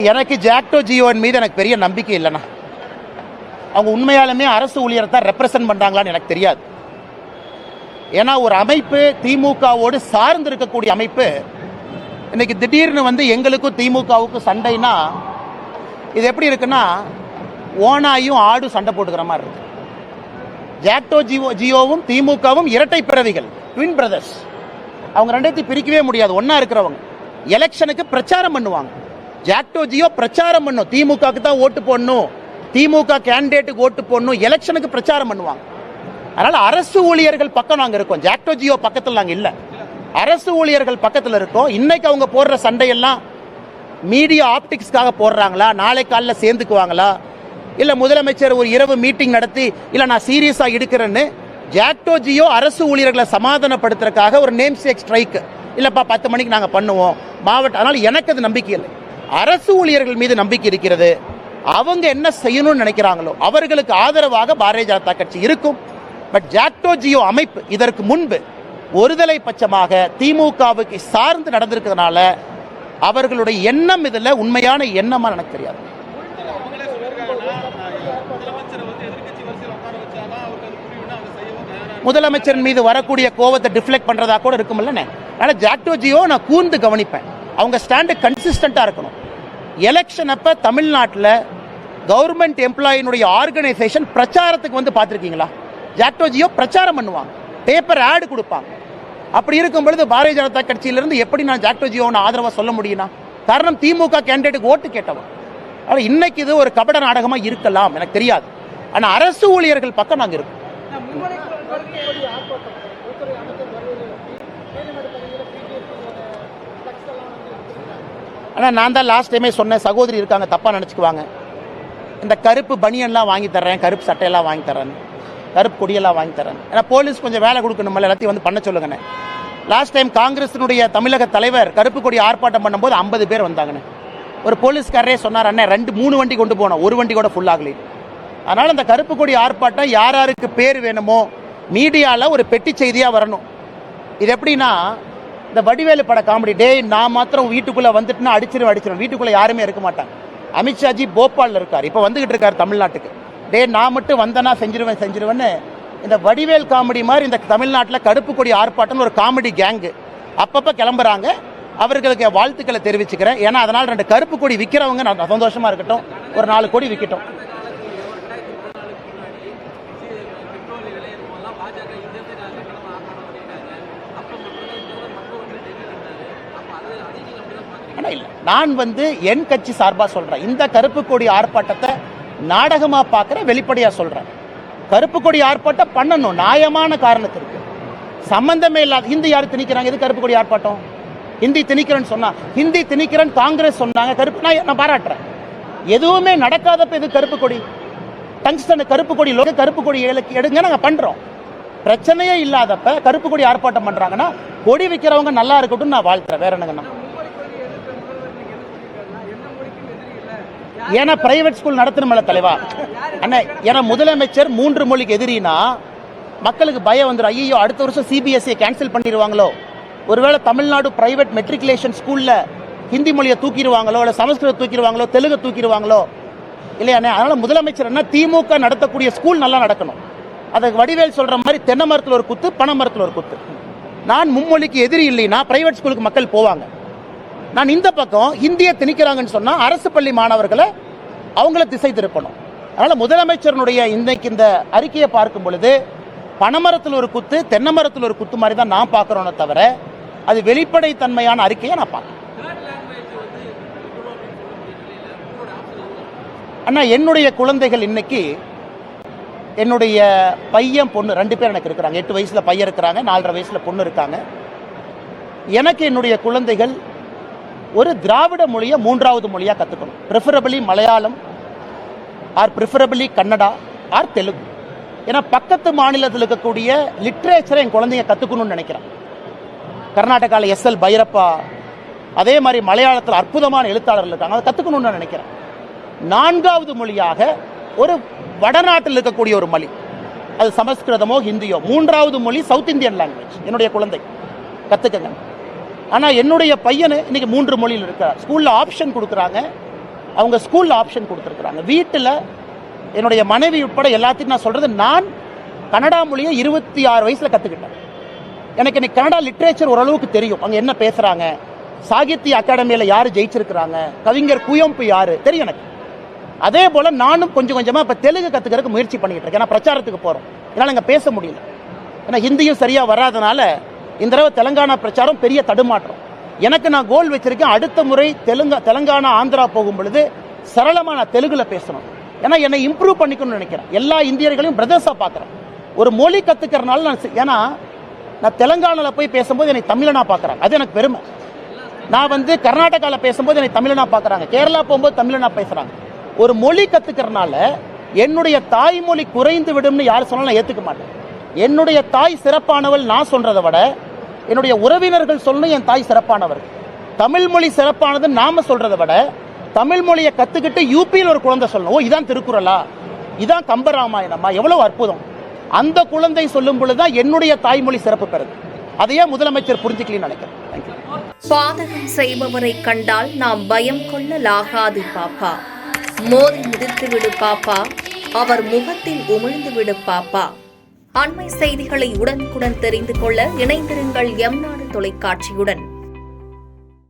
எனக்கு ஜாக்டோ ஜியோவின் மீது எனக்கு பெரிய நம்பிக்கை இல்லைண்ணா. அவங்க உண்மையாலுமே அரசு ஊழியரை தான் ரெப்ரசன்ட் பண்ணுறாங்களான்னு எனக்கு தெரியாது. ஏன்னா ஒரு அமைப்பு திமுகவோடு சார்ந்து இருக்கக்கூடிய அமைப்பு இன்னைக்கு திடீர்னு வந்து எங்களுக்கும் திமுகவுக்கும் சண்டைனா இது எப்படி இருக்குன்னா ஓனாயும் ஆடும் சண்டை போட்டுக்கிற மாதிரி இருக்கு. ஜாக்டோ ஜியோவும் திமுகவும் இரட்டை பிறவிகள், ட்வின் பிரதர்ஸ். அவங்க ரெண்டையும் பிரிக்கவே முடியாது. ஒன்னா இருக்கிறவங்க எலெக்ஷனுக்கு பிரச்சாரம் பண்ணுவாங்க. ஜாக்டோ ஜியோ பிரச்சாரம் பண்ணும், திமுகவுக்கு தான் ஓட்டு போடணும், திமுக கேண்டிடேட்டுக்கு ஓட்டு போடணும், எலெக்ஷனுக்கு பிரச்சாரம் பண்ணுவாங்க. அதனால அரசு ஊழியர்கள் பக்கம் நாங்க இருக்கோம், ஜாக்டோ ஜியோ பக்கத்தில் நாங்க இல்ல. அரசு ஊழியர்கள் பக்கத்தில் இருக்கோம். இன்னைக்கு அவங்க போடுற சண்டையெல்லாம் மீடியா ஆப்டிக்ஸ்க்காக போடுறாங்களா, நாளை காலைல சேர்ந்துக்குவாங்களா, இல்ல முதலமைச்சர் ஒரு இரவு மீட்டிங் நடத்தி இல்ல நான் சீரியஸா எடுக்கிறேன்னு ஜாக்டோ ஜியோ அரசு ஊழியர்களை சமாதானப்படுத்துறதுக்காக ஒரு நேம் சேக் ஸ்ட்ரைக் இல்லப்பா 10 மணிக்கு நாங்க பண்ணுவோம் மாவட்ட. அதனால எனக்கு அது நம்பிக்கை இல்லை. அரசு ஊழியர்கள் மீது நம்பிக்கை இருக்கிறது. அவங்க என்ன செய்யணும்னு நினைக்கிறாங்களோ அவர்களுக்கு ஆதரவாக பாரதிய ஜனதா கட்சி இருக்கும். பட் ஜாக்டோ ஜியோ அமைப்பு இதற்கு முன்பு ஒருதலை பட்சமாக திமுகவுக்கு சார்ந்து நடந்திருக்கிறதுனால அவர்களுடைய எண்ணம் இதுல உண்மையான எண்ணமா எனக்கு தெரியாது. முதலமைச்சர் மீது வரக்கூடிய கோவத்தை டிஃப்ளெக்ட் பண்றதா கூட இருக்கும்ல. ஆனா ஜாக்டோ ஜியோ நான் கூர்ந்து கவனிப்பேன். அவங்க ஸ்டாண்ட் கன்சிஸ்டன்டா இருக்கணும். எலெக்ஷன் அப்ப தமிழ்நாட்டில் கவர்மெண்ட் எம்ப்ளாயினுடைய ஆர்கனைசேஷன் பிரச்சாரத்துக்கு வந்து பார்த்துருக்கீங்களா? ஜாக்டோ ஜியோ பிரச்சாரம் பண்ணுவாங்க, பேப்பர் ஆடு கொடுப்பாங்க. அப்படி இருக்கும் பொழுது பாரதிய ஜனதா கட்சியிலிருந்து எப்படி நான் ஜாக்டோ ஜியோன்னு ஆதரவா சொல்ல முடியும்னா? காரணம் திமுக கேண்டிடேட்டுக்கு ஓட்டு கேட்டவன். ஆனால் இன்னைக்கு இது ஒரு கபட நாடகமா இருக்கலாம், எனக்கு தெரியாது. ஆனா அரசு ஊழியர்கள் பக்கம் நாங்க இருக்கோம். ஆனால் நான் தான் லாஸ்ட் டைமே சொன்னேன், சகோதரி இருக்காங்க தப்பாக நினச்சிக்குவாங்க. இந்த கருப்பு பனியன்லாம் வாங்கி தர்றேன், கருப்பு சட்டையெல்லாம் வாங்கி தரேன், கருப்பு கொடியெல்லாம் வாங்கி தரேன். ஏன்னா போலீஸ் கொஞ்சம் வேலை கொடுக்கணும், எல்லாத்தையும் வந்து பண்ண சொல்லுங்கண்ணே. லாஸ்ட் டைம் காங்கிரஸினுடைய தமிழக தலைவர் கருப்பு கொடி ஆர்ப்பாட்டம் பண்ணும்போது 50 பேர் வந்தாங்கண்ணே. ஒரு போலீஸ்காரரே சொன்னார், அண்ணே 2-3 வண்டி கொண்டு போனோம், ஒரு வண்டி கூட ஃபுல் ஆகலை. அதனால் அந்த கருப்பு கொடி ஆர்ப்பாட்டம் யார் யாருக்கு பேர் வேணுமோ மீடியாவில் ஒரு பெட்டி செய்தியாக வரணும். இது எப்படின்னா இந்த வடிவேலு பட காமெடி, டே நான் மாத்திரம் வீட்டுக்குள்ள வந்துட்டுனா அடிச்சிடும், வீட்டுக்குள்ள யாருமே இருக்க மாட்டாங்க. அமித்ஷாஜி போபால்ல இருக்கார், இப்போ வந்துகிட்டு இருக்காரு தமிழ்நாட்டுக்கு. டே நான் மட்டும் வந்தனா செஞ்சிருவேன்னு இந்த வடிவேல் காமெடி மாதிரி இந்த தமிழ்நாட்டில் கருப்பு கொடி ஆர்ப்பாட்டம் ஒரு காமெடி கேங்கு அப்பப்போ கிளம்புறாங்க. அவர்களுக்கு வாழ்த்துக்களை தெரிவிச்சுக்கிறேன். ஏன்னா அதனால் 2 கருப்பு கொடி விற்கிறவங்க சந்தோஷமா இருக்கட்டும், ஒரு 4 கொடி விற்கட்டும். நான் வந்து என் கட்சி சார்பா சொல்றேன், இந்த கருப்பு கொடி ஆர்ப்பாட்டத்தை நாடகமா பார்க்கிற வெளிப்படையா சொல்றேன். கருப்பு கொடி ஆர்ப்பாட்டம் பண்ணணும் நியாயமான காரணத்திற்கு. சம்பந்தமே இல்லாத ஹிந்தி யாரு திணிக்கிறாங்க? இது கருப்பு கொடி ஆர்ப்பாட்டம். ஹிந்தி திணிக்கிறேன்னு சொன்னா, ஹிந்தி திணிக்கிறேன்னு காங்கிரஸ் சொன்னாங்க, கருப்பு நான் பாராட்டுறேன். எதுவுமே நடக்காதப்ப இது கருப்பு கொடி, டங்ஸ்டன் கருப்பு கொடி கருப்பு கொடி எடுங்க நாங்க பண்றோம். பிரச்சனையே இல்லாதப்ப கருப்பு கொடி ஆர்ப்பாட்டம் பண்றாங்கன்னா கொடி விற்கிறவங்க நல்லா இருக்கட்டும் நான் வாழ்த்துறேன். வேற என்னங்கண்ணா? ஏன்னா பிரைவேட் ஸ்கூல் நடத்தணும்ல தலைவா அண்ணா. ஏன்னா முதலமைச்சர் 3 மொழிக்கு எதிரினா மக்களுக்கு பயம் வந்துடும். ஐயோ அடுத்த வருஷம் சிபிஎஸ்இ கேன்சல் பண்ணிடுவாங்களோ, ஒருவேளை தமிழ்நாடு பிரைவேட் மெட்ரிகுலேஷன் ஸ்கூல்ல ஹிந்தி மொழியை தூக்கிடுவாங்களோ, இல்லை சமஸ்கிருதம் தூக்கிடுவாங்களோ, தெலுங்கு தூக்கிடுவாங்களோ இல்லையா? அதனால முதலமைச்சர் என்ன, திமுக நடத்தக்கூடிய ஸ்கூல் நல்லா நடக்கணும். அதுக்கு வடிவேல் சொல்ற மாதிரி தென்னை மரத்தில் ஒரு குத்து, பனை மரத்தில் ஒரு குத்து. நான் மும்மொழிக்கு எதிரி இல்லைன்னா பிரைவேட் ஸ்கூலுக்கு மக்கள் போவாங்க. நான் இந்த பக்கம் இந்திய திணிக்கிறாங்கன்னு சொன்னா அரசு பள்ளி மாணவர்களை அவங்கள திசை திருப்பணும். அதனால முதலமைச்சருடைய இன்னைக்கு இந்த அறிக்கையை பார்க்கும் பொழுது பனைமரத்தில் ஒரு குத்து, தென்னை மரத்தில் ஒரு குத்து மாதிரி தான் நான் பார்க்கிறோன்னு தவிர அது வெளிப்படை தன்மையான அறிக்கையை நான் பார்க்கிறேன். அண்ணா என்னுடைய குழந்தைகள் இன்னைக்கு, என்னுடைய பையன் பொண்ணு 2 பேர் எனக்கு இருக்கிறாங்க. 8 வயசுல பையன் இருக்கிறாங்க, 4.5 வயசுல பொண்ணு இருக்காங்க. எனக்கு என்னுடைய குழந்தைகள் ஒரு திராவிட மொழியை 3வது மொழியா கத்துக்கணும். Preferably Malayalam or preferably Kannada or Telugu. ஏன்னா பக்கத்து மாநிலத்தில் இருக்கக்கூடிய லிட்ரேச்சரை என் குழந்தைங்க கத்துக்கணும்னு நினைக்கிறேன். கர்நாடகாவில் SL பைரப்பா, அதே மாதிரி மலையாளத்தில் அற்புதமான எழுத்தாளர்கள் இருக்காங்க, அதை கத்துக்கணும்னு நினைக்கிறேன். 4வது மொழியாக ஒரு வடநாட்டில் இருக்கக்கூடிய ஒரு மொழி, அது சமஸ்கிருதமோ ஹிந்தியோ. 3வது மொழி சவுத் இந்தியன் லாங்குவேஜ் என்னுடைய குழந்தை கத்துக்கங்க. ஆனால் என்னுடைய பையனு இன்னைக்கு 3 மொழியில் இருக்கிறார். ஸ்கூலில் ஆப்ஷன் கொடுக்குறாங்க, அவங்க ஸ்கூலில் ஆப்ஷன் கொடுத்துருக்குறாங்க. வீட்டில் என்னுடைய மனைவி உட்பட எல்லாத்தையும் நான் சொல்கிறது, நான் கன்னடா மொழியை 26 வயசில் கற்றுக்கிட்டேன். எனக்கு இன்னைக்கு கன்னடா லிட்ரேச்சர் ஓரளவுக்கு தெரியும். அங்கே என்ன பேசுகிறாங்க, சாகித்ய அகாடமியில் யார் ஜெயிச்சிருக்கிறாங்க, கவிஞர் குயம்பு யார் தெரியும் எனக்கு. அதே போல் நானும் கொஞ்சம் கொஞ்சமாக இப்போ தெலுங்கு கற்றுக்கிறதுக்கு முயற்சி பண்ணிக்கிட்டு இருக்கேன். ஏன்னா பிரச்சாரத்துக்கு போகிறோம், என்னால் இங்கே பேச முடியல. ஏன்னா ஹிந்தியும் சரியாக வராதனால இந்த தடவை தெலுங்கானா பிரச்சாரம் பெரிய தடுமாற்றம். எனக்கு நான் கோல் வச்சிருக்கேன், அடுத்த முறை தெலுங்கானா ஆந்திரா போகும் பொழுது சரளமாக நான் தெலுங்கில் பேசணும். ஏன்னா என்னை இம்ப்ரூவ் பண்ணிக்கணும்னு நினைக்கிறேன். எல்லா இந்தியர்களையும் பிரதர்ஸாக பார்க்குறேன். ஒரு மொழி கற்றுக்கிறனால ஏன்னா நான் தெலுங்கானாவில் போய் பேசும்போது என்னை தமிழனா பார்க்குறாங்க, அது எனக்கு பெருமை. நான் கர்நாடகாவில் பேசும்போது என்னை தமிழனா பார்க்குறாங்க, கேரளா போகும்போது தமிழனா பேசுகிறாங்க. ஒரு மொழி கற்றுக்கிறனால என்னுடைய தாய்மொழி குறைந்து விடும்னு யார் சொன்னாலும் நான் ஏற்றுக்க மாட்டேன். என்னுடைய தாய் சிறப்பானவள் நான் சொல்கிறத விட என்னுடைய உறவினர்கள் சொல்லணும் என் தாய் சிறப்பானவர். தமிழ் மொழி சிறப்பானதுன்னு நாம சொல்கிறத விட தமிழ் மொழியை கற்றுக்கிட்டு யூபியில் ஒரு குழந்தை சொல்லணும், ஓ இதான் திருக்குறளா, இதான் கம்பராமாயணமா, எவ்வளோ அற்புதம். அந்த குழந்தை சொல்லும் பொழுதுதான் என்னுடைய தாய்மொழி சிறப்பு பெறுது. அதையே முதலமைச்சர் புரிஞ்சுக்கலன்னு நினைக்கிறேன். பாதகம் செய்பவரை கண்டால் நாம் பயம் கொள்ளலாகாது பாப்பா, மோதி மிதித்து விடு பாப்பா, அவர் முகத்தில் உமிழ்ந்து விடு பாப்பா. அண்மை செய்திகளை உடனுக்குடன் தெரிந்து கொள்ள இணைந்திருங்கள் எம் நாடு தொலைக்காட்சியுடன்.